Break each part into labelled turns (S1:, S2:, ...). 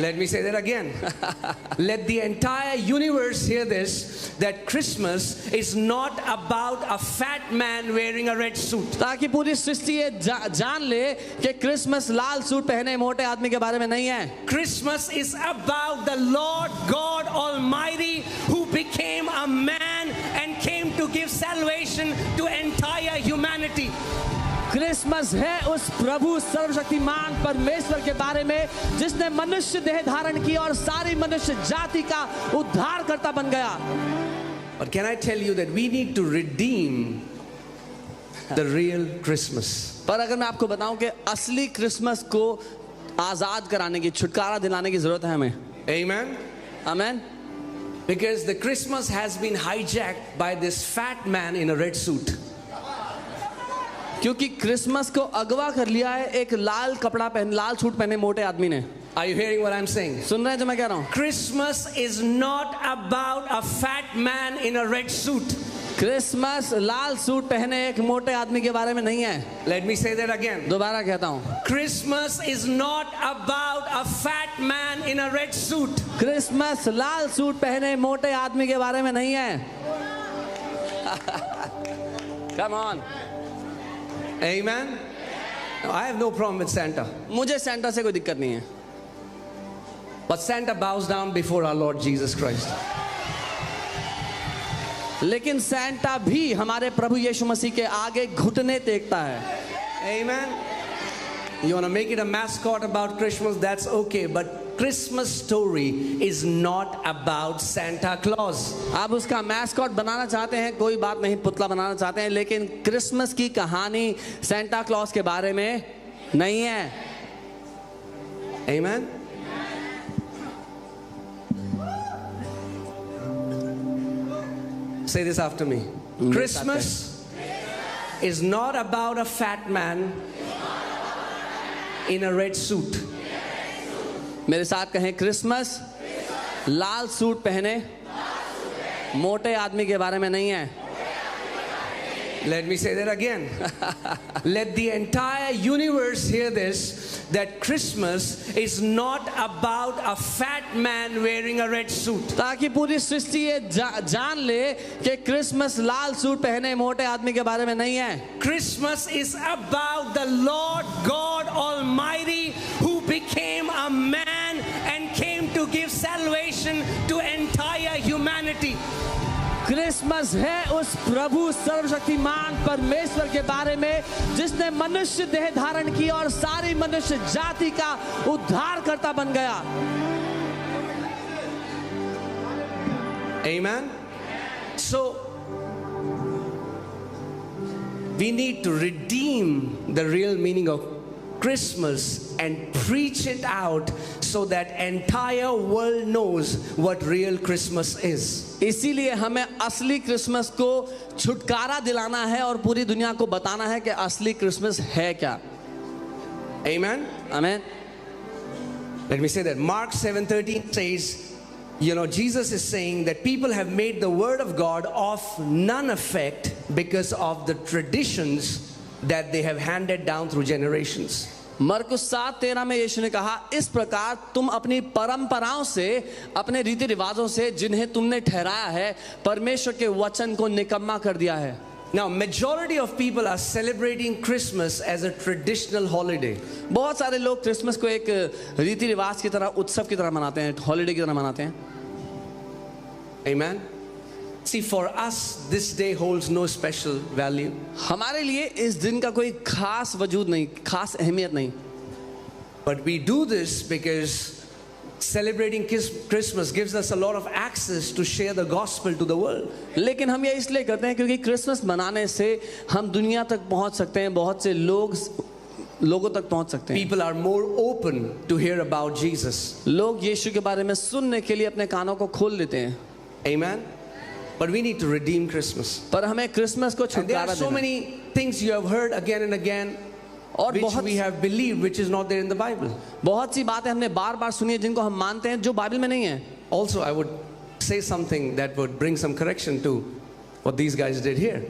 S1: Let me say that again. Let the entire universe hear this, that Christmas is not about a fat man wearing a red suit.
S2: ताकि पूरी सृष्टि ये जान ले कि Christmas लाल suit पहने मोटे आदमी के बारे में नहीं है.
S1: Christmas is about the Lord God Almighty who became a man and came to give salvation to entire humanity.
S2: Christmas है उस प्रभु सर्वशक्तिमान परमेश्वर के बारे में जिसने मनुष्य देह धारण की और सारी मनुष्य जाति का उद्धारकर्ता बन गया.
S1: But can I tell you that we need to redeem the real Christmas?
S2: पर अगर मैं आपको बताऊं कि असली क्रिसमस को आजाद कराने की, छुटकारा दिलाने की जरूरत है हमें.
S1: Amen?
S2: Amen.
S1: Because the Christmas has been hijacked by this fat man in a red suit.
S2: क्योंकि क्रिसमस को अगवा कर लिया है एक लाल कपड़ा पहन, लाल सूट पहने मोटे आदमी ने.
S1: Are you hearing what I'm saying?
S2: सुन रहे हैं जो मैं कह रहा हूं?
S1: Christmas is not about a fat man in a red suit.
S2: Christmas Lal suit पहने एक मोटे आदमी के बारे में नहीं है.
S1: Let me say that again.
S2: दोबारा कहता हूं.
S1: Christmas is not about a fat man in a red suit.
S2: Christmas Lal suit पहने मोटे आदमी के बारे में नहीं है. Come on.
S1: Amen? No, I have no problem with Santa.
S2: मुझे सेंटा से कोई दिक्कत नहीं है.
S1: But Santa bows down before our Lord Jesus Christ.
S2: लेकिन सेंटा भी हमारे प्रभु यीशु मसीह के आगे घुटने टेकता है.
S1: Amen? You want to make it a mascot about Christmas? That's okay. But Christmas story is not about Santa Claus.
S2: आप उसका मैस्कॉट बनाना चाहते हैं, कोई बात नहीं, पुतला बनाना चाहते हैं, लेकिन क्रिसमस की कहानी सेंटा क्लॉज के बारे में नहीं है.
S1: Amen? Say this after me. Christmas is not about a fat man in a red suit.
S2: मेरे साथ कहें, क्रिसमस लाल सूट पहने मोटे आदमी के बारे में नहीं है.
S1: Let me say that again. Let the entire universe hear this, that Christmas is not about a fat man wearing a red suit.
S2: ताकि पूरी सृष्टि ये जान ले कि क्रिसमस लाल सूट पहने मोटे आदमी के बारे में नहीं है.
S1: Christmas is about the Lord God Almighty who became a man and came to give salvation to entire humanity.
S2: Christmas है उस प्रभु सर्वशक्तिमान परमेश्वर के बारे में जिसने मनुष्य देह धारण की और सारी मनुष्य जाति का उद्धारकर्ता बन गया.
S1: Amen? So, we need to redeem the real meaning of Christmas and preach it out so that entire world knows what real Christmas is.
S2: इसीलिए हमें असली क्रिसमस को छुटकारा दिलाना है और पूरी दुनिया को बताना है कि असली क्रिसमस है क्या.
S1: Amen?
S2: Amen.
S1: Let me say that. Mark 7:13 says, Jesus is saying that people have made the word of God of none effect because of the traditions that they have handed down through generations.
S2: मरकुस 7:13 में यीशु ने कहा, इस प्रकार तुम अपनी परंपराओं से, अपने रीति रिवाजों से जिन्हें तुमने ठहराया है, परमेश्वर के वचन को निकम्मा कर दिया है.
S1: Now, majority of people are celebrating Christmas as a traditional holiday.
S2: बहुत सारे लोग क्रिसमस को एक रीति रिवाज की तरह, उत्सव की तरह मनाते हैं, हॉलिडे की तरह मनाते हैं.
S1: Amen? See, for us, this day holds no special value.
S2: हमारे लिए इस दिन का कोई खास वजूद नहीं, खास अहमियत नहीं.
S1: But we do this because celebrating Christmas gives us a lot of access to share the gospel to the world.
S2: लेकिन हम ये इसलिए करते हैं क्योंकि क्रिसमस मनाने से हम दुनिया तक पहुंच सकते हैं, बहुत से लोगों तक पहुंच सकते हैं.
S1: People are more open to hear about Jesus.
S2: लोग यीशु के बारे में सुनने के लिए अपने कानों को खोल लेते हैं.
S1: Amen? But we need to redeem Christmas.
S2: पर हमें क्रिसमस को
S1: And there
S2: छुटकारा
S1: are so
S2: देना.
S1: many things you have heard again and again
S2: और
S1: which
S2: बहुत
S1: we have believed, which is not there in the Bible.
S2: बहुत सी बातें हमने बार बार सुनी है जिनको हम मानते हैं जो बाइबल में नहीं है.
S1: Also, I would say something that would bring some correction to what these guys did here.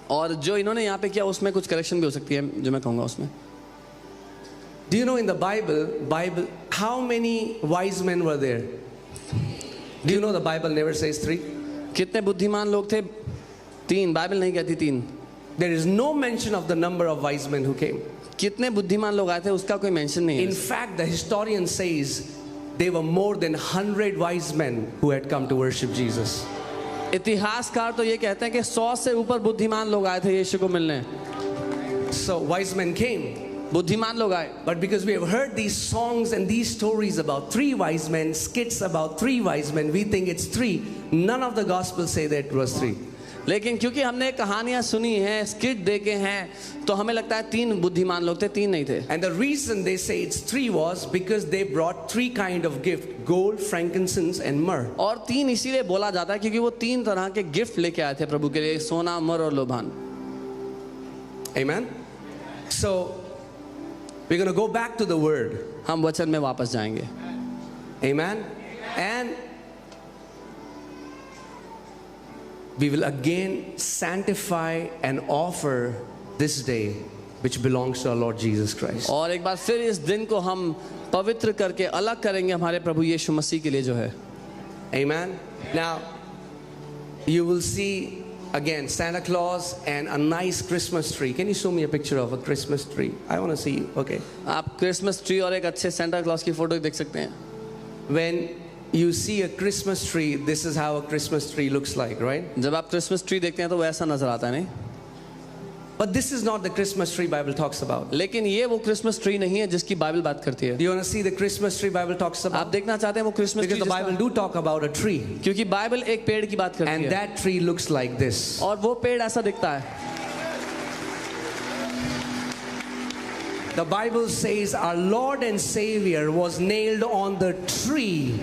S2: और जो इन्होंने यहाँ पे किया उसमें कुछ करेक्शन भी हो सकती है जो मैं कहूँगा उसमें.
S1: Do you know in the Bible, how many wise men were there? Do you know the Bible never says 3?
S2: कितने बुद्धिमान लोग थे? 3. बाइबल नहीं कहती 3.
S1: There is no mention of the number of wise men who came.
S2: कितने बुद्धिमान लोग आए थे उसका कोई मेंशन नहीं है.
S1: In fact, the historian says there were more than 100 wise men who had come to worship Jesus.
S2: इतिहासकार तो ये कहते हैं कि 100 से ऊपर बुद्धिमान लोग आए थे यीशु को मिलने.
S1: So wise men came.
S2: बुद्धिमान लोग आए.
S1: But because we have heard these songs and these stories about 3 wise men, skits about 3 wise men, we think it's 3. None of the gospels say that it was 3.
S2: लेकिन क्योंकि हमने कहानियां सुनी हैं, skit देखे हैं, तो हमें लगता है 3 बुद्धिमान लोग थे, 3 नहीं थे.
S1: And the reason they say it's 3 was because they brought 3 kind of gift: gold, frankincense and myrrh.
S2: और 3 इसीलिए बोला जाता है क्योंकि वो 3 तरह के गिफ्ट लेके आए थे प्रभु के लिए, सोना, मर और लोबान.
S1: Amen. So we're going to go back to the word.
S2: हम वचन में वापस जाएंगे.
S1: Amen. And we will again sanctify and offer this day which belongs to our Lord Jesus Christ.
S2: और एक बार फिर इस दिन को हम पवित्र करके अलग करेंगे हमारे प्रभु यीशु मसीह के लिए जो है.
S1: Amen. Now you will see again Santa Claus and a nice Christmas tree. Can you show me a picture of a Christmas tree? I want to see you. Okay.
S2: आप क्रिसमस ट्री और एक अच्छे Santa Claus की photo देख सकते हैं.
S1: When you see a Christmas tree, this is how a Christmas tree looks like, right?
S2: जब आप क्रिसमस ट्री देखते हैं तो वैसा नजर आता है, नहीं?
S1: But this is not the Christmas tree Bible talks about.
S2: लेकिन ये वो क्रिसमस ट्री नहीं है जिसकी बाइबल बात करती है.
S1: Do you want to see the Christmas tree Bible talks
S2: आप
S1: about?
S2: देखना चाहते हैं वो Christmas
S1: Because
S2: tree
S1: the Bible do talk about a tree.
S2: क्योंकि बाइबल एक पेड़ की बात करती
S1: And
S2: है
S1: that tree looks like this.
S2: और वो पेड़ ऐसा दिखता है.
S1: The Bible says our Lord and Savior was nailed on the tree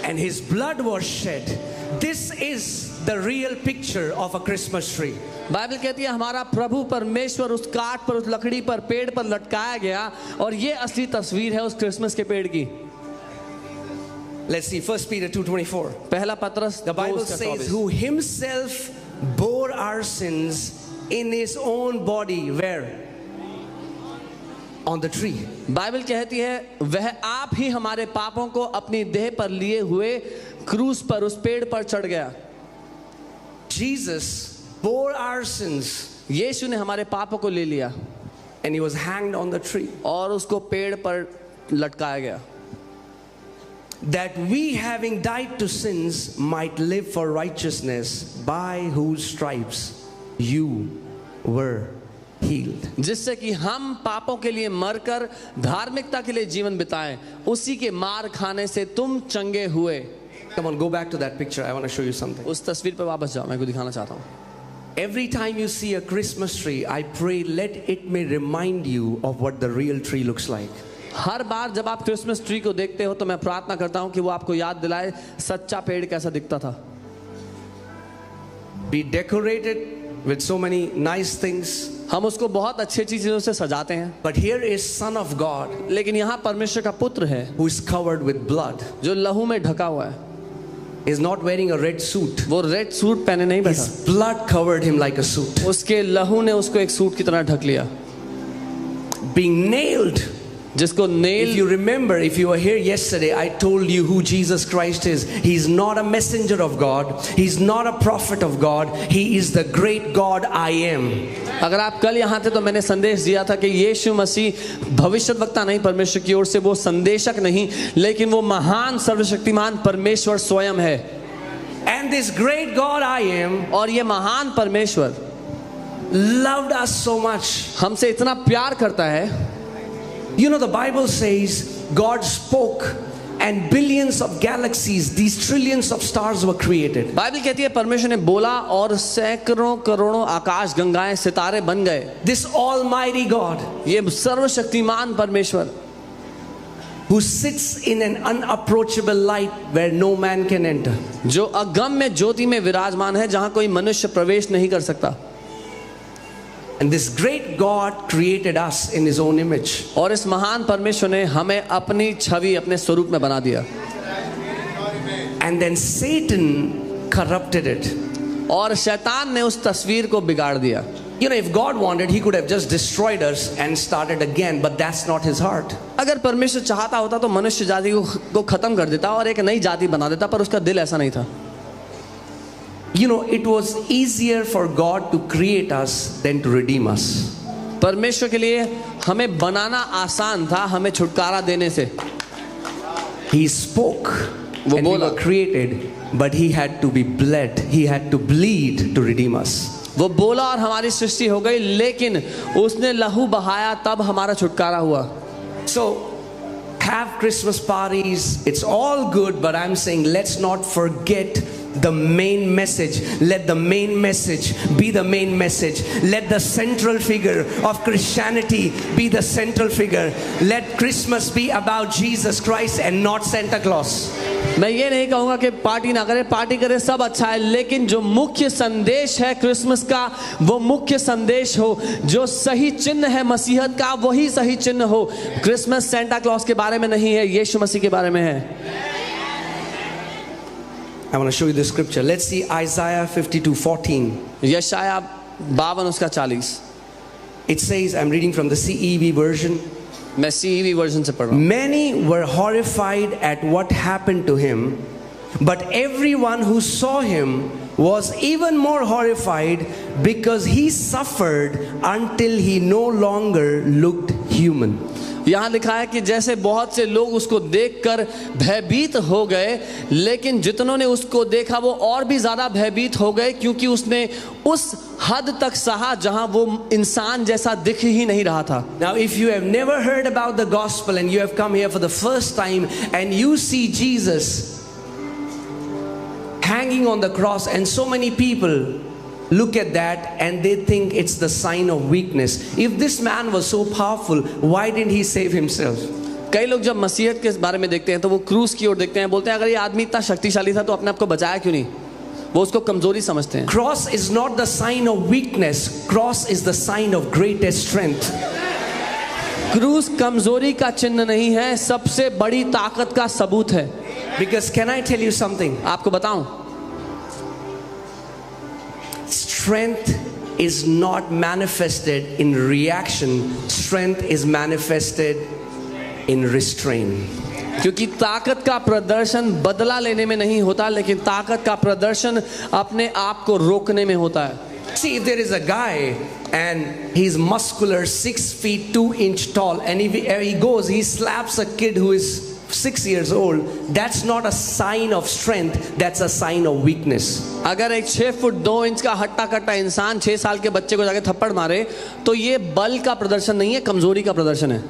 S1: and his blood was shed. This is the real picture of a Christmas tree.
S2: Bible कहती है हमारा प्रभु परमेश्वर उस काठ पर, उस लकड़ी पर, पेड़ पर लटकाया गया और ये असली तस्वीर है उस क्रिसमस के पेड़ की.
S1: Let's see 1 Peter 2:24.
S2: पहला पत्रस
S1: The Bible says who himself bore our sins in his own body. Where? On the tree.
S2: Bible कहती है वह आप ही हमारे पापों को अपनी देह पर लिए हुए क्रूस पर, उस पेड़ पर चढ़ गया.
S1: Jesus bore our sins
S2: यीशु ने हमारे पापों को ले लिया
S1: and he was hanged on the tree
S2: और उसको पेड़ पर लटकाया गया.
S1: that we having died to sins might live for righteousness, by whose stripes you were healed.
S2: जिससे कि हम पापों के लिए मरकर धार्मिकता के लिए जीवन बिताएं, उसी के मार खाने से तुम चंगे हुए.
S1: Come on, go back to that picture. I want to show you something.
S2: उस तस्वीर पर वापस जाओ, मैं को दिखाना चाहता हूँ.
S1: Every time you see a Christmas tree, I pray let it may remind you of what the real tree looks like.
S2: हर बार जब आप क्रिसमस ट्री को देखते हो तो मैं प्रार्थना करता हूँ कि वो आपको याद दिलाए सच्चा पेड़ कैसा दिखता था.
S1: Be decorated with so many nice things.
S2: हम उसको बहुत अच्छी अच्छी चीजों से सजाते हैं.
S1: But here is Son of God,
S2: लेकिन यहाँ परमेश्वर का पुत्र है
S1: who is covered with blood.
S2: जो लहू में ढका हुआ है.
S1: He is not wearing a red suit.
S2: वो रेड सूट पहने नहीं बैठा.
S1: His blood covered him like a suit.
S2: उसके लहू ने उसको एक सूट की तरह ढक लिया.
S1: Being nailed.
S2: जिसको
S1: If you remember, if you were here yesterday, I told you who Jesus Christ is. He's not a messenger of God. He's not a prophet of God. He is the great God I am.
S2: अगर आप कल यहाँ थे तो मैंने संदेश दिया था कि यीशु मसीह भविष्यद्वक्ता नहीं, परमेश्वर की ओर से वो संदेशक नहीं, लेकिन वो महान सर्वशक्तिमान परमेश्वर स्वयं है.
S1: And this great God I am
S2: और ये महान परमेश्वर
S1: loved us so much.
S2: हमसे इतना प्यार करता है.
S1: You know, the Bible says God spoke and billions of galaxies, these trillions of stars were created.
S2: Bible कहती है परमेश्वर ने बोला और सैकड़ों करोड़ों आकाश गंगाएं सितारे बन गए.
S1: This almighty God,
S2: ये सर्वशक्तिमान परमेश्वर
S1: who sits in an unapproachable light where no man can enter.
S2: जो अगम्य ज्योति में विराजमान है जहां कोई मनुष्य प्रवेश नहीं कर सकता.
S1: And this great God created us in his own image.
S2: और इस महान परमेश्वर ने हमें अपनी छवि, अपने स्वरूप में बना दिया.
S1: And then Satan corrupted it.
S2: और शैतान ने उस तस्वीर को बिगाड़ दिया.
S1: You know, if God wanted, He could have just destroyed us and started again, but that's not His heart.
S2: अगर परमेश्वर चाहता होता तो मनुष्य जाति को खत्म कर देता और एक नई जाति बना देता, पर उसका दिल ऐसा नहीं था.
S1: You know, it was easier for God to create us than to redeem us.
S2: परमेश्वर के लिए हमें बनाना आसान था हमें छुटकारा देने से.
S1: He spoke and we were created, but He had to be bled. He had to bleed to redeem us.
S2: वो बोला और हमारी सृष्टि हो गई, लेकिन उसने लहू बहाया तब हमारा छुटकारा हुआ.
S1: So have Christmas parties, it's all good, but I'm saying let's not forget the main message. Let the main message be the main message. Let the central figure of Christianity be the central figure. Let Christmas be about Jesus Christ and not Santa Claus.
S2: मैं ये नहीं कहूँगा कि party ना करें, party करें, सब अच्छा है, लेकिन जो मुख्य संदेश है क्रिसमस का वो मुख्य संदेश हो. जो सही चिन्ह है मसीहत का वही सही चिन्ह हो. क्रिसमस सेंटा क्लॉज के बारे में नहीं है, यीशु मसीह के बारे में है.
S1: I want to show you the scripture. Let's see Isaiah 52:14.
S2: यशाया 52 उसका 40.
S1: It says, I'm reading from the CEV version.
S2: मैं CEV वर्जन से पढ़ रहा हूँ.
S1: Many were horrified at what happened to him, but everyone who saw him was even more horrified because he suffered until he no longer looked human.
S2: यहाँ लिखा है कि जैसे बहुत से लोग उसको देखकर भयभीत हो गए, लेकिन जितनों ने उसको देखा वो और भी ज़्यादा भयभीत हो गए, क्योंकि उसने उस हद तक सहा जहाँ वो इंसान जैसा दिख ही नहीं रहा था.
S1: Now if you have never heard about the gospel and you have come here for the first time and you see Jesus hanging on the cross and so many people look at that and they think it's the sign of weakness. If this man was so powerful, why didn't he save himself?
S2: कई लोग जब मसीहत के बारे में देखते हैं तो वो क्रूस की ओर देखते हैं, बोलते हैं अगर ये आदमी इतना शक्तिशाली था तो अपने आप को बचाया क्यों नहीं. वो उसको कमजोरी समझते हैं.
S1: Cross is not the sign of weakness. Cross is the sign of greatest strength.
S2: क्रूस कमजोरी का चिन्ह नहीं है, सबसे बड़ी ताकत का सबूत है.
S1: Because can I tell you something?
S2: आपको बताऊं,
S1: strength is not manifested in reaction. Strength is manifested in restraint.
S2: क्योंकि ताकत का प्रदर्शन बदला लेने में नहीं होता, लेकिन ताकत का प्रदर्शन अपने आप को रोकने में होता है.
S1: See, if there is a guy and he's muscular, 6 feet 2 inch tall, and if he goes, he slaps a kid who is 6 years old, that's not a sign of strength, that's a sign of weakness.
S2: अगर एक 6 foot 2 inch का हट्टा कट्टा इंसान 6 साल के बच्चे को जाके थप्पड़ मारे तो ये बल का प्रदर्शन नहीं है, कमजोरी का प्रदर्शन है.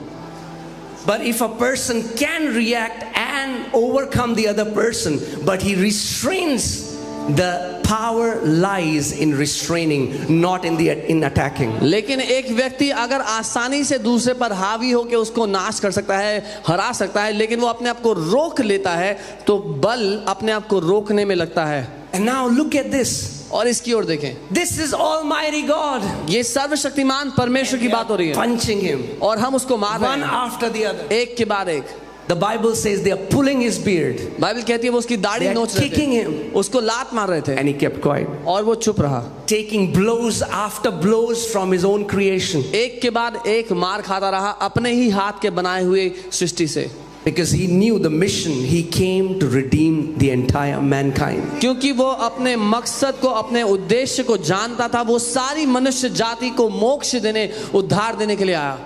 S1: But if a person can react and overcome the other person, but he restrains, the power lies in restraining, not in attacking.
S2: लेकिन एक व्यक्ति अगर आसानी से दूसरे पर हावी होकर उसको नाश कर सकता है, हरा सकता है, लेकिन वो अपने आप को रोक लेता है तो बल अपने आप को रोकने में लगता है.
S1: And now look at this.
S2: और इसकी ओर देखें.
S1: This is Almighty God.
S2: ये सर्वशक्तिमान परमेश्वर की बात हो रही है.
S1: Punching him.
S2: और हम उसको मार रहे हैं.
S1: One after the other.
S2: एक के बाद एक.
S1: The Bible says they are pulling his beard.
S2: Bible कहती है वो उसकी दाढ़ी नोच रहे थे.
S1: Kicking him.
S2: उसको लात मार रहे थे.
S1: And he kept quiet.
S2: और वो चुप रहा.
S1: Taking blows after blows from his own creation.
S2: एक के बाद एक मार खाता रहा अपने ही हाथ के बनाए हुए सृष्टि से.
S1: Because he knew the mission. He came to redeem the entire mankind.
S2: क्योंकि वो अपने मकसद को, अपने उद्देश्य को जानता था. वो सारी मनुष्य जाति को मोक्ष देने, उद्धार देने के लिए आया.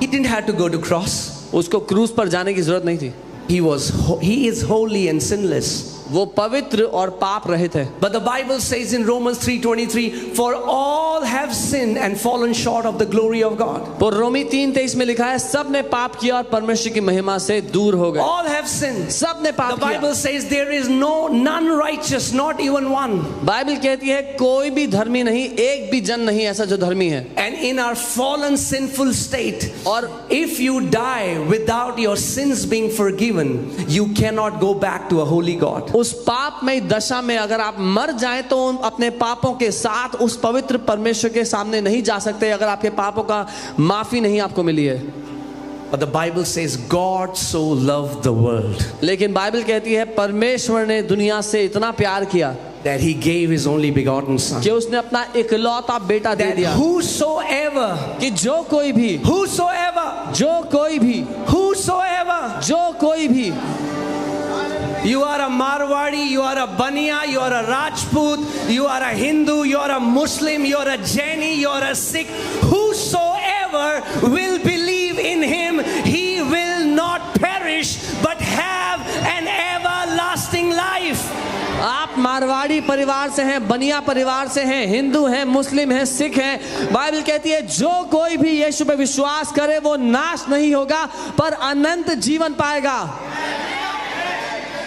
S1: He didn't have to go to cross.
S2: उसको क्रूस पर जाने की जरूरत नहीं थी.
S1: He is holy and sinless.
S2: वो पवित्र और पाप रहित है.
S1: But the Bible says in Romans 3:23, for all have sinned and fallen short of the glory of God.
S2: और रोमी 3:23 में लिखा है सब ने पाप किया और परमेश्वर की महिमा से दूर हो गए.
S1: All have sinned.
S2: सब ने पाप
S1: किया. The Bible says there is none righteous, not even one.
S2: Bible कहती है कोई भी धर्मी नहीं, एक भी जन नहीं ऐसा जो धर्मी है.
S1: And in our fallen sinful state,
S2: और
S1: if you die without your sins being forgiven, you cannot go back to a holy God.
S2: उस पापमय दशा में अगर आप मर जाएं तो अपने पापों के साथ उस पवित्र परमेश्वर के सामने नहीं जा सकते अगर आपके पापों का माफी नहीं आपको मिली है.
S1: But the Bible says God so loved the world.
S2: लेकिन बाइबल कहती है परमेश्वर ने दुनिया से इतना प्यार किया.
S1: that he gave his only begotten son.
S2: कि उसने अपना इकलौता बेटा दे
S1: That
S2: दिया,
S1: whosoever,
S2: कि जो कोई भी,
S1: whosoever,
S2: जो कोई भी,
S1: you are a Marwadi, you are a Baniya, you are a Rajput, you are a Hindu, you are a Muslim, you are a Jaini, you are a Sikh, whosoever will believe in him, he will not perish but have an everlasting life.
S2: आप मारवाड़ी परिवार से हैं, बनिया परिवार से हैं, हिंदू हैं, मुस्लिम हैं, सिख हैं, बाइबल कहती है जो कोई भी यीशु पे विश्वास करे वो नाश नहीं होगा पर अनंत जीवन पाएगा।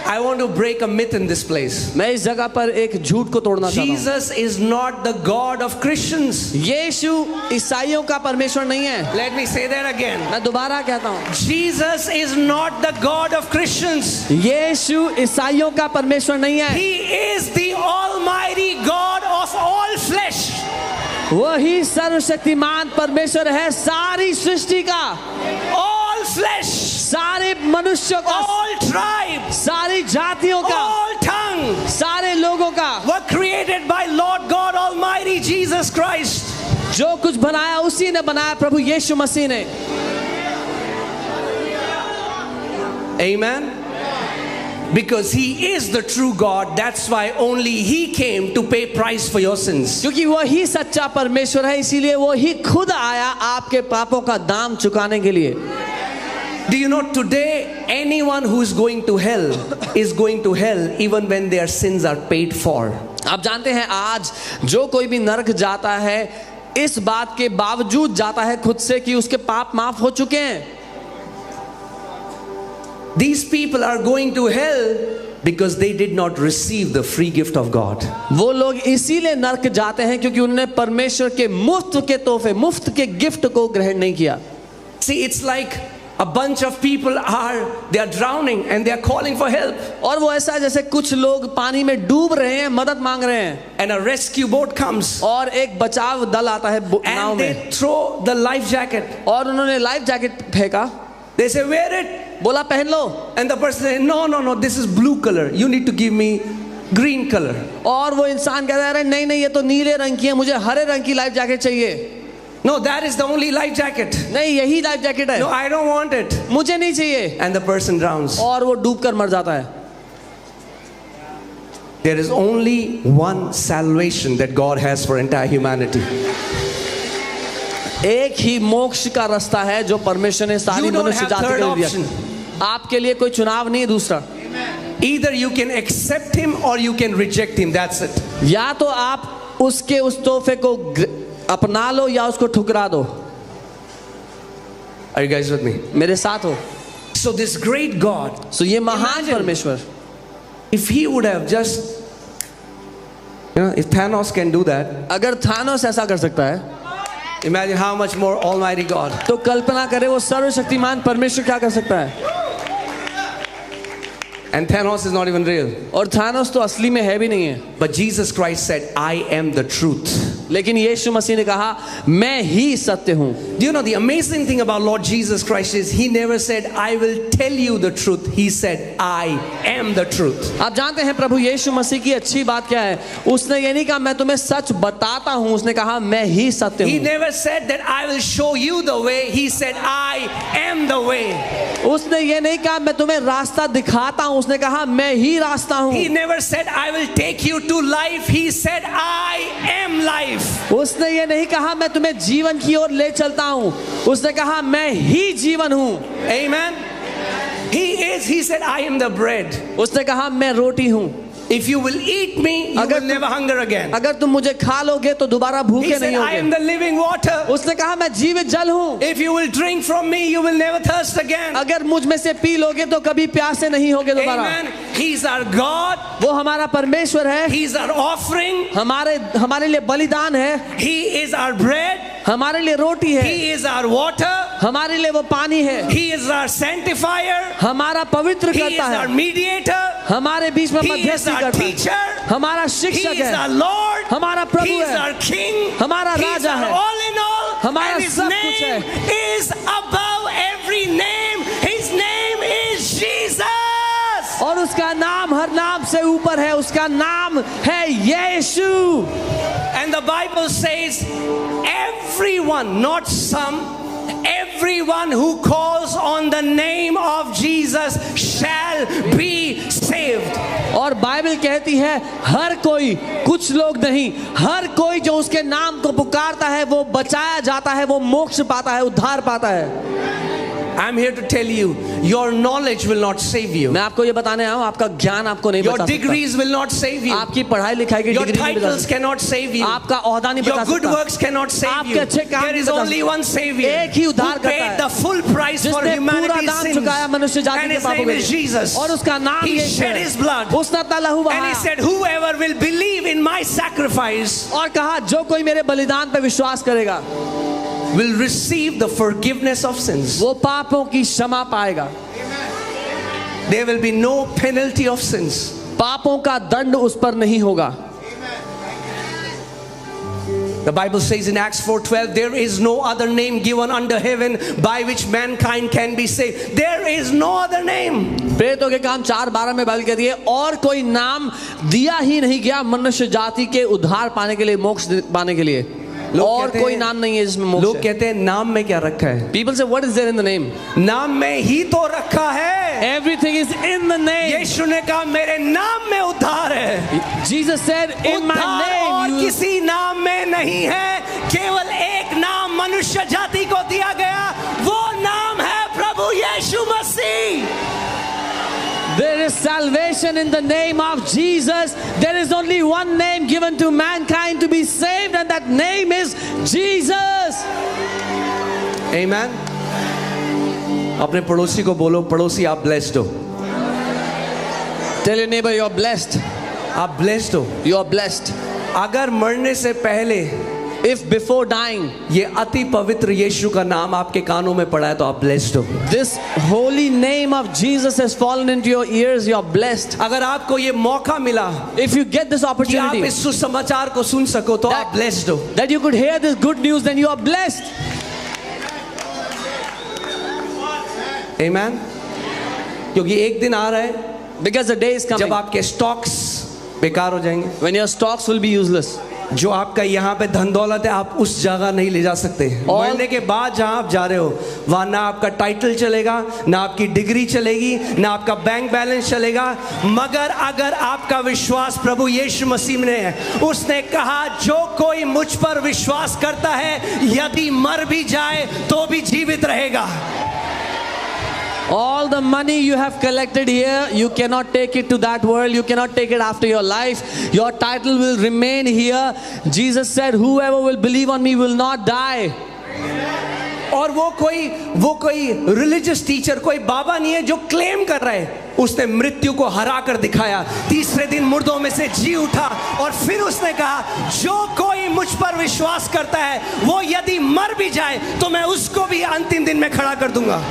S1: I want to break a myth in this place.
S2: मैं इस जगह पर एक झूठ को तोड़ना चाहता हूँ।
S1: Jesus is not the God of Christians.
S2: यीशु ईसाइयों का परमेश्वर नहीं है।
S1: Let me say that again.
S2: मैं दोबारा कहता हूँ,
S1: Jesus is not the God of Christians.
S2: यीशु ईसाइयों का परमेश्वर नहीं है।
S1: He is the Almighty God of all flesh.
S2: वही सर्वशक्तिमान परमेश्वर है सारी सृष्टि का,
S1: All flesh.
S2: सारे मनुष्यों का,
S1: All tribes.
S2: सारी जातियों का,
S1: All tongues.
S2: सारे लोगों का,
S1: Were created by Lord God Almighty Jesus Christ.
S2: जो कुछ बनाया उसी ने बनाया, प्रभु यीशु मसीह ने।
S1: Amen. Because he is the true God, that's why only he came to pay price for your sins.
S2: क्योंकि वही सच्चा परमेश्वर है, इसीलिए वो ही खुद आया आपके पापों का दाम चुकाने के लिए।
S1: Do you know today anyone who is going to hell is going to hell even when their sins are paid for.
S2: आप जानते हैं आज जो कोई भी नरक जाता है इस बात के बावजूद जाता है खुद से कि उसके पाप माफ हो चुके हैं।
S1: These people are going to hell because they did not receive the free gift of God.
S2: वो लोग इसीलिए नरक जाते हैं क्योंकि उन्होंने परमेश्वर के मुफ्त के तोहफे, मुफ्त के गिफ्ट को ग्रहण नहीं किया।
S1: See, it's like a bunch of people they are drowning and they are calling for help.
S2: और वो ऐसा जैसे कुछ लोग पानी में डूब रहे हैं, मदद मांग रहे हैं,
S1: And a rescue boat comes
S2: और एक बचाव दल आता है नाव
S1: and
S2: में,
S1: they throw the life jacket.
S2: और उन्होंने लाइफ जैकेट फेंका,
S1: They say, wear it.
S2: बोला पहन लो,
S1: And the person says, no, this is blue color. You need to give me green color.
S2: और वो इंसान कहता है नहीं नहीं ये तो नीले रंग की है, मुझे हरे रंग की लाइफ जैकेट चाहिए।
S1: No, that is the only life jacket.
S2: नहीं यही लाइफ जैकेट है,
S1: No, I don't want it.
S2: मुझे नहीं चाहिए,
S1: And the person drowns.
S2: और वो डूबकर मर जाता है।
S1: There is only one salvation that God has for entire humanity.
S2: एक ही मोक्ष का रास्ता है जो परमेश्वर ने सारी
S1: You don't
S2: मनुष्य
S1: have
S2: जाति
S1: third
S2: को दिया।
S1: option.
S2: आपके लिए कोई चुनाव नहीं दूसरा,
S1: Either you can accept him or you can reject him. That's it.
S2: या तो आप उसके उस तोहफे को अपना लो या उसको ठुकरा दो।
S1: Are you guys with me?
S2: मेरे साथ हो।
S1: So this great God,
S2: सो ये महान
S1: Imagine.
S2: परमेश्वर,
S1: if he would have just, if Thanos can do that,
S2: अगर थानोस ऐसा कर सकता है
S1: imagine how much more Almighty God.
S2: तो कल्पना करें वो सर्वशक्तिमान परमेश्वर क्या कर सकता है।
S1: And Thanos is not even real.
S2: और थानोस तो असली में है भी नहीं है,
S1: But Jesus Christ said, I am the truth.
S2: लेकिन यीशु मसीह ने कहा मैं ही सत्य हूँ।
S1: Do you know the amazing thing about Lord Jesus Christ is he never said, I will tell you the truth. He said, I am the truth.
S2: आप जानते हैं प्रभु यीशु मसीह की अच्छी बात क्या है, उसने ये नहीं कहा मैं तुम्हें सच बताता हूँ, उसने कहा मैं ही सत्य
S1: He
S2: हूँ।
S1: never said that I will show you the way. He said, I am the way.
S2: उसने ये नहीं कहा मैं तुम्हें रास्ता दिखाता हूँ, उसने कहा मैं ही रास्ता हूँ।
S1: He never said, I will take you to life. He said, I am life.
S2: उसने ये नहीं कहा मैं तुम्हें जीवन की ओर ले चलता हूँ, उसने कहा मैं ही जीवन हूँ।
S1: Amen. He said, I am the bread.
S2: उसने कहा मैं रोटी हूँ,
S1: If you will eat me, you will never hunger again.
S2: अगर तुम मुझे खा लोगे तो दोबारा
S1: He
S2: भूखे
S1: said,
S2: नहीं
S1: I am
S2: होगे।
S1: the living water.
S2: उसने कहा मैं जीवित जल हूँ,
S1: If you will drink from me, you will never thirst again.
S2: अगर मुझ में से पी लोगे तो कभी प्यासे नहीं होगे दोबारा।
S1: Amen. He's our God.
S2: वो हमारा परमेश्वर है,
S1: He's our offering.
S2: हमारे लिए बलिदान है,
S1: He is our bread.
S2: हमारे लिए रोटी है,
S1: He is our water.
S2: हमारे लिए वो पानी है,
S1: He is our sanctifier.
S2: हमारा पवित्र
S1: He is
S2: करता
S1: our
S2: है,
S1: mediator.
S2: हमारे बीच में
S1: He is
S2: मध्यस्थी
S1: our
S2: करता है,
S1: teacher.
S2: हमारा
S1: He
S2: शिक्षक
S1: is our
S2: है,
S1: Lord.
S2: हमारा प्रभु
S1: He is
S2: है,
S1: our king.
S2: हमारा
S1: He is
S2: राजा
S1: our
S2: है,
S1: all in all.
S2: हमारा
S1: And his
S2: सब कुछ
S1: name
S2: है।
S1: is above every name. His name is Jesus.
S2: और उसका नाम हर नाम से ऊपर है, उसका नाम है यीशु।
S1: And the Bible says, everyone, not some, everyone who calls on the name of Jesus shall be saved.
S2: और बाइबल कहती है हर कोई, कुछ लोग नहीं, हर कोई जो उसके नाम को पुकारता है वो बचाया जाता है, वो मोक्ष पाता है, उद्धार पाता है।
S1: I'm here to tell you, your knowledge will not save you.
S2: मैं आपको ये बताने आया हूँ, आपका ज्ञान आपको नहीं
S1: Your
S2: बचा सकता।
S1: degrees will not save you.
S2: आपकी पढ़ाई लिखाई की
S1: Your
S2: डिग्री नहीं बचा
S1: titles
S2: सकती।
S1: cannot save you.
S2: आपका ओहदा नहीं
S1: Your
S2: बचा
S1: good
S2: सकता।
S1: works cannot save
S2: आपके
S1: you.
S2: अच्छे काम
S1: There
S2: नहीं
S1: is
S2: बचा
S1: only
S2: सकता।
S1: one Savior
S2: एक ही
S1: who
S2: उद्धार करता
S1: paid
S2: है,
S1: the full price for
S2: जिसने पूरा
S1: humanity's
S2: दाम
S1: sins.
S2: चुकाया मनुष्य जाति
S1: And
S2: के
S1: his
S2: पापों
S1: name
S2: के
S1: is
S2: लिए।
S1: Jesus.
S2: और उसका नाम
S1: He
S2: यीशु
S1: shed
S2: है।
S1: his blood.
S2: उसने अपना लहू
S1: And he
S2: बहाया
S1: said, whoever will believe in my sacrifice
S2: और कहा जो कोई मेरे बलिदान पे विश्वास करेगा
S1: will receive the forgiveness of sins.
S2: वो पापों की क्षमा पाएगा।
S1: There will be no penalty of sins.
S2: पापों का दंड उस पर नहीं होगा।
S1: The Bible says in Acts 4:12, there is no other name given under heaven by which mankind can be saved. There is no other name.
S2: प्रेरितों के काम 4:12 में बाइबल कहती है और कोई नाम दिया ही नहीं गया मनुष्य जाति के उद्धार पाने के लिए, मोक्ष पाने के लिए, और कोई नाम नहीं है जिसमें मोक्ष
S1: लोग
S2: है।
S1: कहते हैं नाम में क्या रखा है?
S2: People say what is there in the name?
S1: नाम में ही तो रखा है।
S2: Everything is in the name.
S1: यीशु ने कहा मेरे नाम में उद्धार है।
S2: Jesus said in my
S1: उद्धार और
S2: name you...
S1: किसी नाम में नहीं है, केवल एक नाम मनुष्य जाति को दिया गया, वो नाम है प्रभु यीशु मसीह।
S2: There is salvation in the name of Jesus. There is only one name given to mankind to be saved, and that name is Jesus.
S1: Amen. अपने पड़ोसी को बोलो, पड़ोसी आप blessed हो।
S2: Tell your neighbor you're blessed.
S1: आप blessed हो।
S2: You're blessed.
S1: अगर मरने से पहले
S2: If before dying
S1: ये अति पवित्र यीशु का नाम आपके कानों में पड़ा है तो आप blessed हो।
S2: this holy name of Jesus has fallen into your ears, you're blessed.
S1: अगर आपको ये मौका मिला
S2: If you get this
S1: कि आप
S2: opportunity
S1: इस सुसमाचार को सुन सको तो आप blessed हो।
S2: that you could hear this good news, then you are blessed.
S1: Amen. क्योंकि एक दिन आ रहा है
S2: Because the day is coming
S1: जब आपके स्टॉक्स बेकार हो जाएंगे।
S2: when your stocks will be useless.
S1: जो आपका यहाँ पे धन दौलत है आप उस जगह नहीं ले जा सकते। मरने के बाद जहाँ आप जा रहे हो वहाँ ना आपका टाइटल चलेगा, ना आपकी डिग्री चलेगी, ना आपका बैंक बैलेंस चलेगा, मगर अगर आपका विश्वास प्रभु यीशु मसीह में है। उसने कहा जो कोई मुझ पर विश्वास करता है यदि मर भी जाए तो भी जीवित रहेगा।
S2: All the money you have collected here, you cannot take it to that world. You cannot take it after your life. Your title will remain here. Jesus said, whoever will believe on me will not die.
S1: और वो कोई religious teacher, कोई बाबा नहीं है जो claim कर रहा है। उसने मृत्यु को हरा कर दिखाया, तीसरे दिन मुर्दों में से जी उठा और फिर उसने कहा जो कोई मुझ पर विश्वास करता है वो यदि मर भी जाए तो मैं उसको भी अंतिम दिन में खड़ा कर दूंगा।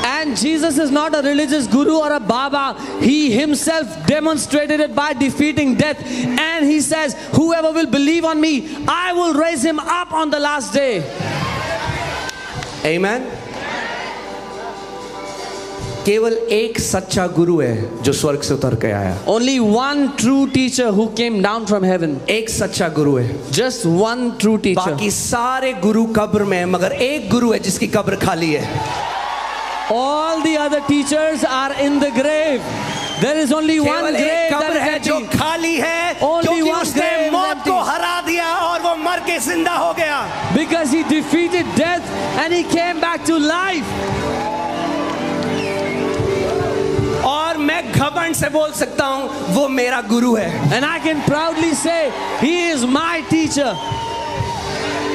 S2: And Jesus is not a religious guru or a Baba. He himself demonstrated it by defeating death. And he says, whoever will believe on me, I will raise him up on the last day.
S1: Amen. केवल एक सच्चा गुरु है जो स्वर्ग से उतर के आया।
S2: Only one true teacher who came down from heaven.
S1: एक सच्चा गुरु है।
S2: Just one true teacher.
S1: बाकी सारे गुरु कब्र में है, मगर एक गुरु है जिसकी कब्र खाली है।
S2: All the other teachers are in the grave. There is only one
S1: केवल एक
S2: grave
S1: कब्र है
S2: that is
S1: जो
S2: empty.
S1: खाली है,
S2: Only
S1: क्योंकि
S2: one
S1: उसने
S2: grave is
S1: मौत
S2: empty.
S1: को हरा दिया और वो मर के जिंदा हो गया।
S2: Because he defeated death and he came back to life.
S1: और मैं घमंड से बोल सकता हूँ वो मेरा गुरु है।
S2: And I can proudly say, he is my teacher.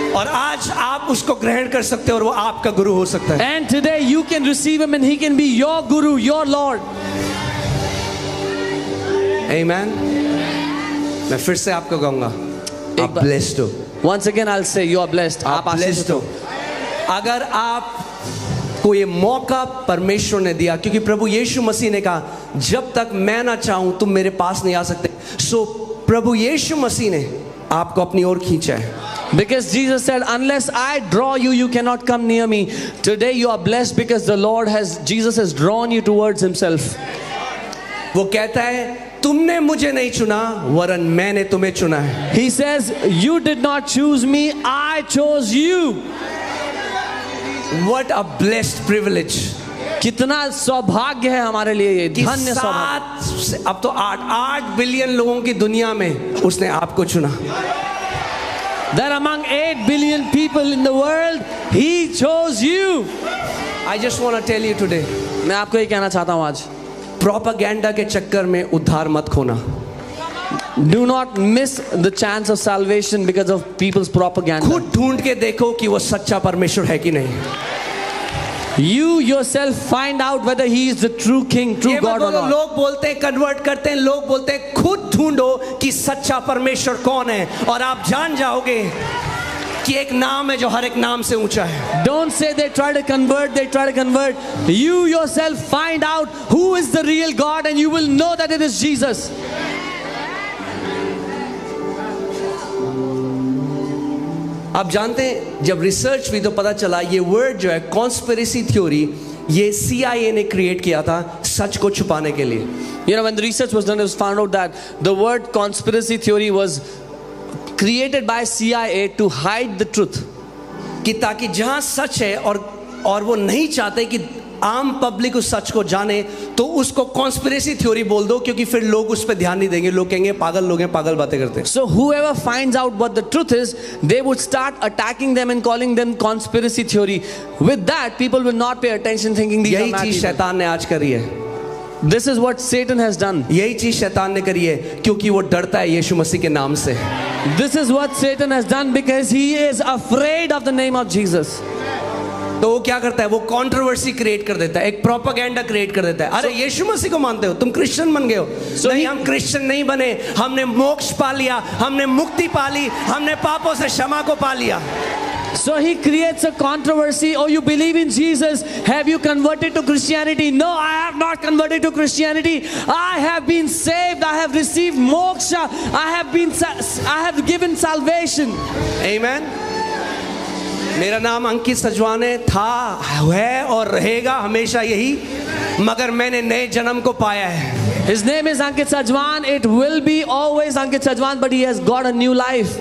S1: और आज आप उसको ग्रहण कर सकते हो और वो आपका गुरु हो सकता है।
S2: And today you can receive him and he can be your guru, your Lord.
S1: Amen. मैं फिर से आपको कहूँगा, आप
S2: बार-
S1: blessed हो।
S2: Once again I'll say you are blessed.
S1: आप
S2: आप आशीषित
S1: blessed हो।
S2: हो।
S1: अगर आप को ये मौका परमेश्वर ने दिया, क्योंकि प्रभु यीशु मसीह ने कहा जब तक मैं ना चाहूं तुम मेरे पास नहीं आ सकते। सो प्रभु यीशु मसीह ने आपको अपनी ओर खींचा है।
S2: Because Jesus said, unless I draw you, you cannot come near me. Today you are blessed because Jesus has drawn you towards himself.
S1: वो कहता है तुमने मुझे नहीं चुना वरन मैंने तुम्हें चुना है.
S2: He says, you did not choose me, I chose you.
S1: What a blessed privilege.
S2: कितना सौभाग्य है हमारे लिए ये,
S1: कि
S2: धन्य सौभाग्य.
S1: 7 से अब तो 8 बिलियन लोगों की दुनिया में उसने आपको चुना.
S2: That among 8 billion people in the world, He chose you.
S1: I just want to tell you today,
S2: मैं आपको ये कहना चाहता हूँ आज,
S1: प्रोपेगेंडा के चक्कर में उद्धार मत खोना.
S2: do not miss the chance of salvation because of people's propaganda.
S1: खुद ढूंढ के देखो कि वो सच्चा परमेश्वर है कि नहीं.
S2: You yourself find out whether He is the true King, true
S1: ये
S2: God or not.
S1: लोग बोलते हैं कन्वर्ट करते हैं, लोग बोलते हैं खुद ढूंढो कि सच्चा परमेश्वर कौन है और आप जान जाओगे कि एक नाम है जो हर एक नाम से ऊंचा है.
S2: Don't say they try to convert, they try to convert. You yourself find out who is the real God and you will know that it is Jesus.
S1: आप जानते हैं जब रिसर्च हुई तो पता चला ये वर्ड जो है कॉन्स्पिरेसी थ्योरी, ये CIA ने क्रिएट किया था सच को छुपाने के लिए.
S2: You know, when the research was done, it was found out that the word conspiracy theory was created by CIA to hide the truth.
S1: कि ताकि जहां सच है और वो नहीं चाहते कि आम पब्लिक उस सच को जाने, तो उसको कॉन्स्पिरेसी थ्योरी बोल दो, क्योंकि फिर लोग उस पर ध्यान नहीं देंगे. लोग कहेंगे पागल लोग हैं, पागल बातें करते हैं.
S2: So whoever finds out what the truth is, they would start attacking them and calling them conspiracy theory. With that, people will not pay attention, thinking these are
S1: यही
S2: mad
S1: चीज
S2: people.
S1: शैतान ने आज करी है.
S2: This is what Satan has done.
S1: यही चीज शैतान ने करी है क्योंकि वो डरता है यीशु मसीह के नाम से.
S2: This is what Satan has done because he is afraid of the name of Jesus.
S1: तो वो क्या करता है, वो कंट्रोवर्सी क्रिएट कर देता है, एक प्रोपेगेंडा क्रिएट कर देता है. अरे यीशु मसीह को मानते हो, तुम क्रिश्चियन बन गए हो. नहीं, हम क्रिश्चियन नहीं बने, हमने मोक्ष पा लिया, हमने मुक्ति पा ली, हमने पापों से क्षमा को पा लिया.
S2: So he creates a controversy. Oh, you believe in Jesus? Have you converted to Christianity? No, I have not converted to Christianity. I have been saved. I have received moksha. I have given salvation.
S1: Amen. मेरा नाम अंकित सजवाने था, है और रहेगा हमेशा यही, मगर मैंने नए जन्म को पाया है.
S2: His name is Ankit Sajwan. It will be always Ankit Sajwan, but he has got a new life.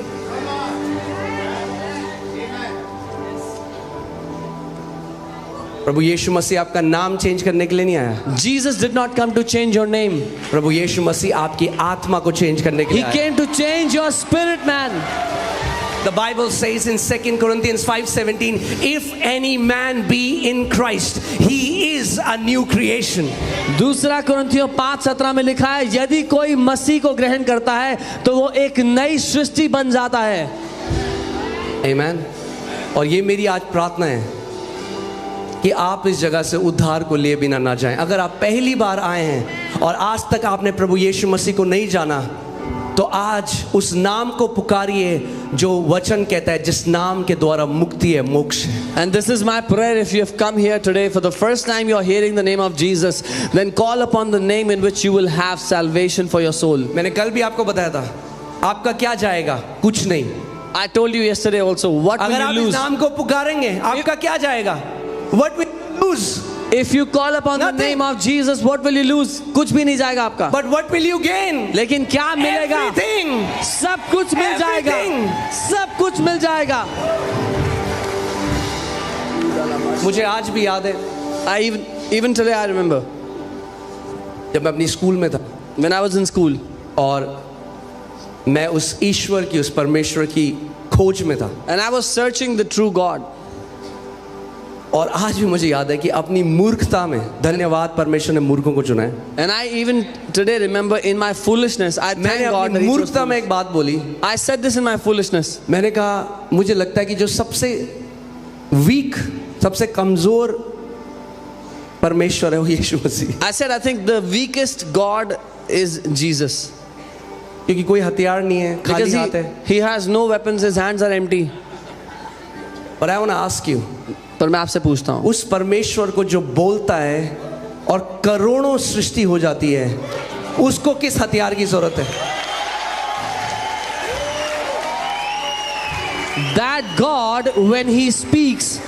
S1: प्रभु यीशु मसीह आपका नाम चेंज करने के लिए नहीं आया.
S2: Jesus did not come to change your name.
S1: प्रभु यीशु मसीह आपकी आत्मा को चेंज करने के
S2: He
S1: लिए आया.
S2: came to change your spirit, man.
S1: The Bible says in 2 Corinthians 5:17, if any man be in Christ, he is a new creation.
S2: दूसरा कुरिन्थियों 5:17 में लिखा है, यदि कोई मसीह को ग्रहण करता है तो वो एक नई सृष्टि बन जाता है.
S1: Amen. और ये मेरी आज प्रार्थना है कि आप इस जगह से उद्धार को लिए बिना ना जाएं. अगर आप पहली बार आए हैं और आज तक आपने प्रभु यीशु मसीह को नहीं जाना, तो आज उस नाम को पुकारिए जो वचन कहता है, जिस नाम के द्वारा मुक्ति है, मोक्ष है.
S2: And this is my prayer. If you have come here today for the first time, you are hearing the name of Jesus, then call upon the name in which you will have salvation for your soul.
S1: मैंने कल भी आपको बताया था, आपका क्या जाएगा? कुछ नहीं.
S2: I told you yesterday also, what will
S1: अगर
S2: you
S1: आप इस
S2: lose?
S1: नाम को पुकारेंगे, आपका क्या जाएगा? What will you lose?
S2: If you call upon the
S1: Nothing.
S2: name of Jesus, what will you lose? कुछ भी नहीं जाएगा आपका.
S1: But what will you gain?
S2: लेकिन क्या मिलेगा?
S1: Everything.
S2: सब कुछ मिल जाएगा.
S1: Everything.
S2: सब कुछ मिल जाएगा.
S1: मुझे आज भी याद है,
S2: Even today I remember
S1: जब मैं अपनी स्कूल में था
S2: when I was in school,
S1: और मैं उस ईश्वर की, उस परमेश्वर की खोज में था.
S2: and I was searching the true God.
S1: और आज भी मुझे याद है कि अपनी मूर्खता में, धन्यवाद परमेश्वर ने मूर्खों को चुना है.
S2: And I even today remember in my foolishness, I thank
S1: मैंने
S2: God that
S1: अपनी
S2: He chose
S1: मूर्खता
S2: me.
S1: में एक बात बोली.
S2: I said this in my foolishness.
S1: मैंने कहा मुझे लगता है कि जो सबसे वीक, सबसे कमजोर परमेश्वर है वो यीशु मसीह.
S2: I said I think the weakest God is Jesus.
S1: क्योंकि कोई हथियार नहीं है, खाली
S2: Because
S1: हाथ है.
S2: he has no weapons, his hands are empty.
S1: But I want to ask you,
S2: पर मैं आपसे पूछता हूँ,
S1: उस परमेश्वर को जो बोलता है और करोड़ों सृष्टि हो जाती है, उसको किस हथियार की जरूरत है?
S2: that God, when He speaks,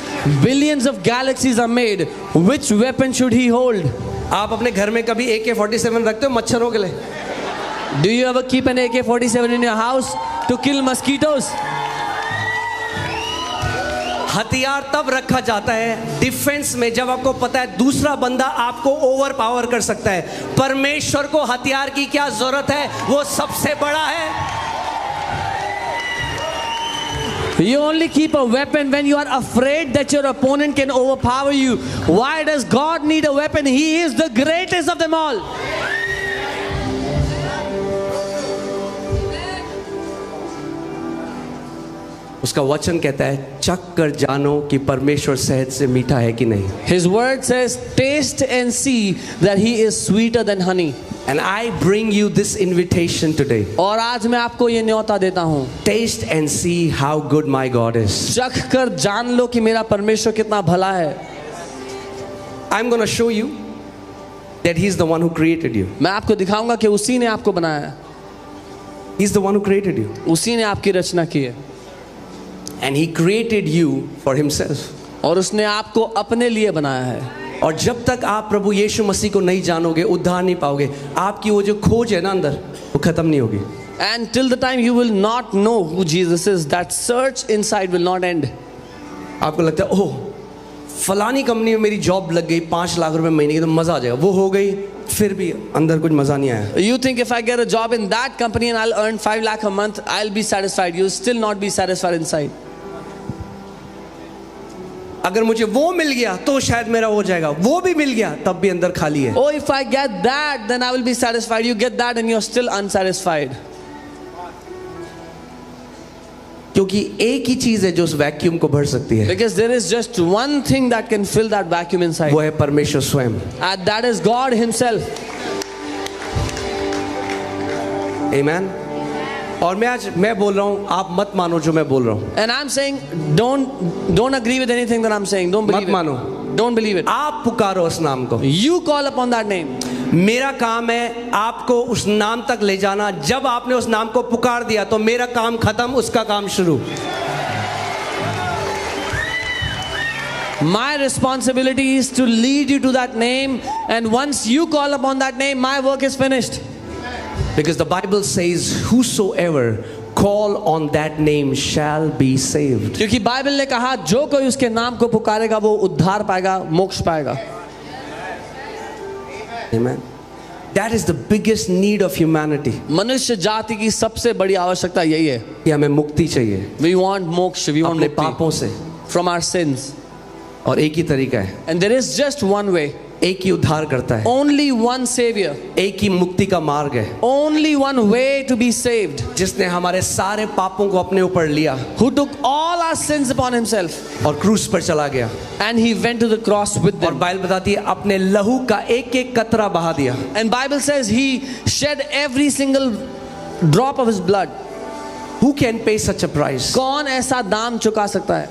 S2: billions of galaxies are made. Which weapon should He hold?
S1: आप अपने घर में कभी AK-47 रखते हो मच्छरों के लिए?
S2: Do you ever keep an AK-47 in your house to kill mosquitoes?
S1: हथियार तब रखा जाता है डिफेंस में जब आपको पता है दूसरा बंदा आपको ओवर पावर कर सकता है। परमेश्वर को हथियार की क्या जरूरत है, वो सबसे बड़ा है।
S2: You only keep a weapon when you are afraid that your opponent can overpower you. Why does God need a weapon? He is the greatest of them all.
S1: उसका वचन कहता है चख कर जानो कि परमेश्वर शहद से मीठा है कि नहीं।
S2: His word says, taste and see that he is sweeter than honey.
S1: And I bring you this invitation today.
S2: और आज मैं आपको ये न्योता देता हूँ,
S1: Taste and see how good my God is.
S2: चख कर जान लो कि मेरा परमेश्वर कितना भला है।
S1: I'm going to show you that He's the one who created you.
S2: मैं आपको दिखाऊंगा कि उसी ने आपको बनाया है,
S1: He's the one who created you.
S2: उसी ने आपकी रचना की है,
S1: And He created you for Himself.
S2: और उसने आपको अपने लिए बनाया है।
S1: और जब तक आप प्रभु यीशु मसीह को नहीं जानोगे उद्धार नहीं पाओगे। आपकी वो जो खोज है ना अंदर, वो खत्म नहीं होगी।
S2: And till the time you will not know who Jesus is, that search inside will not end.
S1: आपको लगता है ओह फलानी कंपनी में मेरी जॉब लग गई 5 लाख रुपए महीने की तो मजा आ जाएगा, वो हो गई, फिर भी अंदर कुछ मजा नहीं आया।
S2: You think if I get a job in that company and I'll earn 5 lakh a month, I'll be satisfied. You'll still not be satisfied inside.
S1: अगर मुझे वो मिल गया तो शायद मेरा हो जाएगा, वो भी मिल गया तब भी अंदर खाली है।
S2: Oh, if I get that, then I will be satisfied. You get that and you're still unsatisfied.
S1: क्योंकि एक ही चीज है जो उस वैक्यूम को भर सकती है,
S2: Because there is just one thing that can fill that vacuum inside.
S1: वो है परमेश्वर स्वयं।
S2: And that is God Himself.
S1: Amen. और मैं बोल रहा हूँ, आप मत मानो जो मैं बोल रहा हूँ।
S2: And I'm saying, don't agree with anything that I'm saying. Don't believe
S1: मत मानो,
S2: it. Don't believe it.
S1: आप पुकारो उस नाम को।
S2: You call upon that name.
S1: मेरा काम है आपको उस नाम तक ले जाना। जब आपने उस नाम को पुकार दिया तो मेरा काम खत्म, उसका काम शुरू।
S2: My responsibility is to lead you to that name, and once you call upon that name, my work is finished.
S1: Because the Bible says whosoever call on that name shall be saved.
S2: क्योंकि Bible ने कहा जो कोई उसके नाम को पुकारेगा वो उद्धार पाएगा, मोक्ष पाएगा।
S1: Amen. That is the biggest need of humanity.
S2: मनुष्य जाति की सबसे बड़ी आवश्यकता यही है
S1: कि हमें मुक्ति चाहिए
S2: We want मोक्ष, we want
S1: अपने
S2: मुक्ति
S1: पापों से।
S2: from our sins.
S1: और एक ही तरीका है,
S2: And there is just one way.
S1: एक ही उद्धार करता है,
S2: Only one Savior.
S1: एक ही मुक्ति का मार्ग है,
S2: Only one way to be saved.
S1: जिसने हमारे सारे पापों को अपने ऊपर लिया
S2: Who took all our sins upon Himself.
S1: और क्रूस पर चला गया।
S2: And He went to the cross with
S1: और
S2: them.
S1: बाइबल बताती है अपने लहू का एक एक कतरा बहा दिया।
S2: And Bible says He shed every single drop of His blood.
S1: Who can pay such a price?
S2: कौन ऐसा दाम चुका सकता है?